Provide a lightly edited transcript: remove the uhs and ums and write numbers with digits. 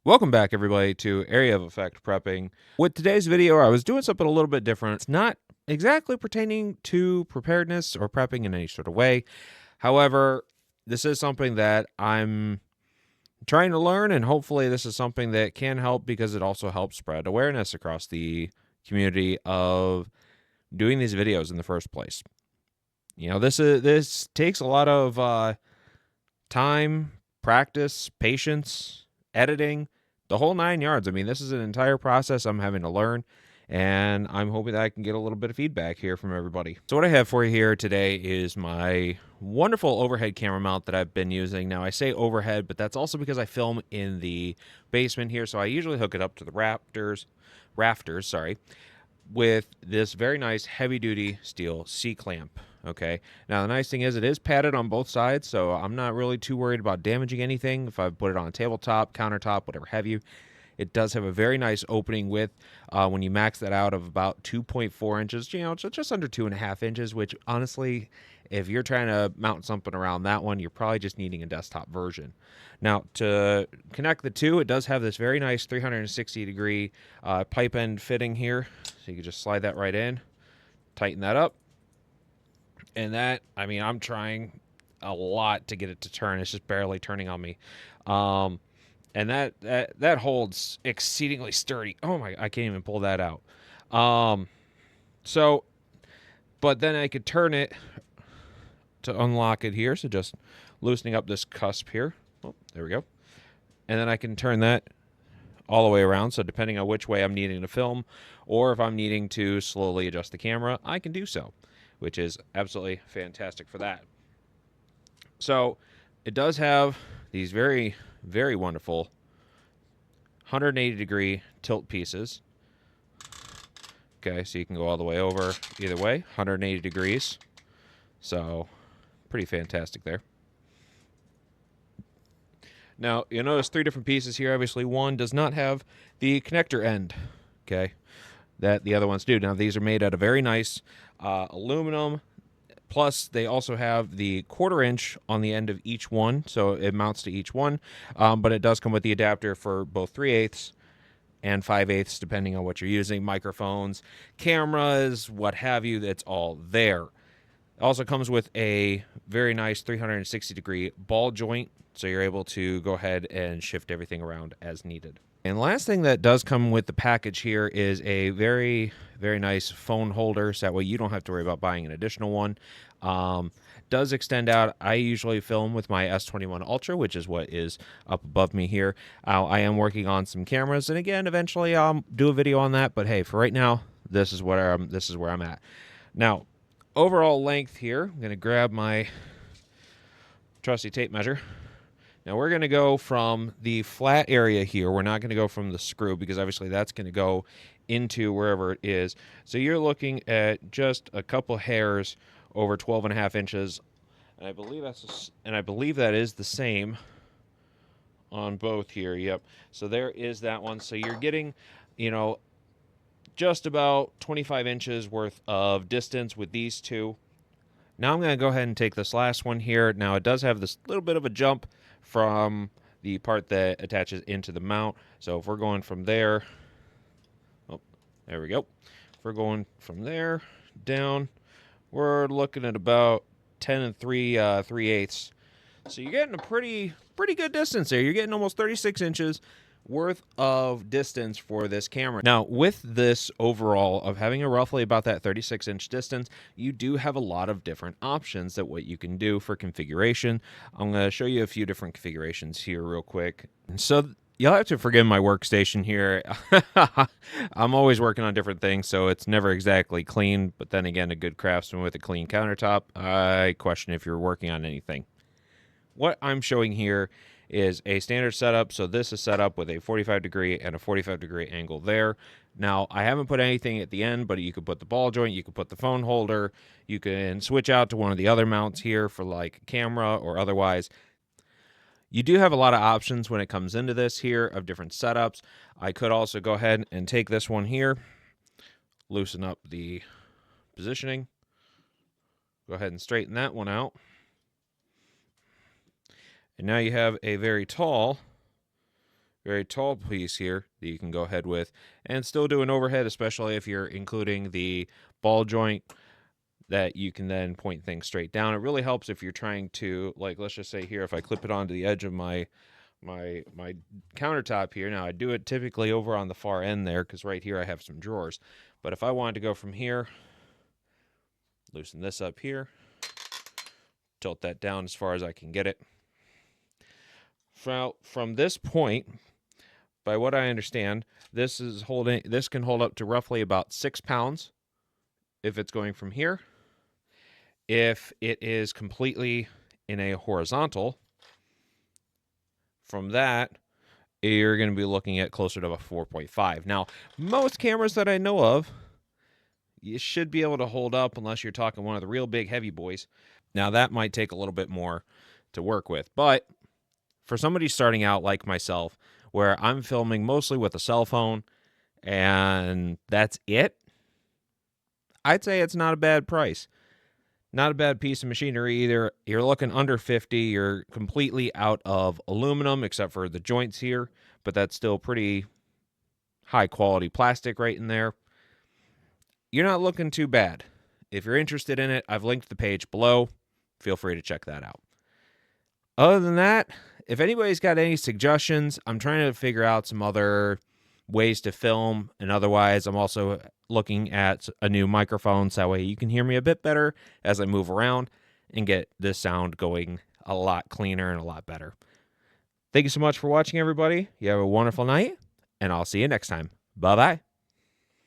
Welcome back, everybody, to Area of Effect Prepping. With today's video, I was doing something a little bit different. It's not exactly pertaining to preparedness or prepping in any sort of way. However, this is something that I'm trying to learn, and hopefully this is something that can help because it also helps spread awareness across the community of doing these videos in the first place. You know, this takes a lot of time, practice, patience, editing, the whole 9 yards. I mean, this is an entire process I'm having to learn, and I'm hoping that I can get a little bit of feedback here from everybody. So what I have for you here today is my wonderful overhead camera mount that I've been using. Now, I say overhead, but that's also because I film in the basement here, so I usually hook it up to the rafters, sorry, with this very nice heavy-duty steel C-clamp. Okay, now the nice thing is it is padded on both sides, so I'm not really too worried about damaging anything if I put it on a tabletop, countertop, whatever have you. It does have a very nice opening width when you max that out of about 2.4 inches, you know, just under 2.5 inches, which honestly, if you're trying to mount something around that one, you're probably just needing a desktop version. Now, to connect the two, it does have this very nice 360-degree pipe end fitting here. So you can just slide that right in, tighten that up. And that, I mean, I'm trying a lot to get it to turn. It's just barely turning on me. And that holds exceedingly sturdy. Oh my, I can't even pull that out. So, but then I could turn it to unlock it here. So just loosening up this cusp here. Oh, there we go. And then I can turn that all the way around. So depending on which way I'm needing to film, or if I'm needing to slowly adjust the camera, I can do so, which is absolutely fantastic for that. So it does have these very, very wonderful 180-degree tilt pieces. Okay, so you can go all the way over either way, 180 degrees. So pretty fantastic there. Now, you'll notice 3 different pieces here. Obviously, one does not have the connector end, okay, that the other ones do. Now, these are made out of very nice aluminum. Plus, they also have the 1/4 inch on the end of each one, so it mounts to each one. But it does come with the adapter for both 3/8 and 5/8, depending on what you're using. Microphones, cameras, what have you, it's all there. It also comes with a very nice 360-degree ball joint, so you're able to go ahead and shift everything around as needed. And last thing that does come with the package here is a very, very nice phone holder, so that way you don't have to worry about buying an additional one. Does extend out. I usually film with my S21 Ultra, which is what is up above me here. I am working on some cameras, and again, eventually I'll do a video on that. But hey, for right now, this is where I'm at. Now, overall length here, I'm going to grab my trusty tape measure. Now we're going to go from the flat area here. We're not going to go from the screw because obviously that's going to go into wherever it is. So you're looking at just a couple hairs over 12.5 inches. And I believe that is the same on both here. Yep. So there is that one. So you're getting, you know, just about 25 inches worth of distance with these two. Now I'm going to go ahead and take this last one here. Now it does have this little bit of a jump from the part that attaches into the mount. So if we're going from there, oh, there we go. If we're going from there down, we're looking at about 10 and 3/8. So you're getting a pretty good distance there. You're getting almost 36 inches worth of distance for this camera. Now, with this overall of having a roughly about that 36-inch distance, you do have a lot of different options that what you can do for configuration. I'm going to show you a few different configurations here real quick. So you'll have to forgive my workstation here. I'm always working on different things, so it's never exactly clean. But then again, a good craftsman with a clean countertop, I question if you're working on anything. What I'm showing here is a standard setup. So this is set up with a 45-degree and a 45-degree angle there. Now, I haven't put anything at the end, but you could put the ball joint, you could put the phone holder, you can switch out to one of the other mounts here for like camera or otherwise. You do have a lot of options when it comes into this here of different setups. I could also go ahead and take this one here, loosen up the positioning, go ahead and straighten that one out. And now you have a very tall very tall piece here that you can go ahead with and still do an overhead, especially if you're including the ball joint that you can then point things straight down. It really helps if you're trying to, like, let's just say here, if I clip it onto the edge of my countertop here. Now I do it typically over on the far end there because right here I have some drawers. But if I wanted to go from here, loosen this up here, tilt that down as far as I can get it. From this point, by what I understand, this can hold up to roughly about 6 pounds if it's going from here. If it is completely in a horizontal, from that, you're going to be looking at closer to a 4.5. Now, most cameras that I know of, you should be able to hold up unless you're talking one of the real big heavy boys. Now, that might take a little bit more to work with. But for somebody starting out like myself, where I'm filming mostly with a cell phone and that's it, I'd say it's not a bad price. Not a bad piece of machinery either. You're looking under 50. You're completely out of aluminum except for the joints here, but that's still pretty high quality plastic right in there. You're not looking too bad. If you're interested in it, I've linked the page below. Feel free to check that out. Other than that, if anybody's got any suggestions, I'm trying to figure out some other ways to film, and otherwise I'm also looking at a new microphone so that way you can hear me a bit better as I move around and get this sound going a lot cleaner and a lot better. Thank you so much for watching, everybody. You have a wonderful night, and I'll see you next time. Bye-bye.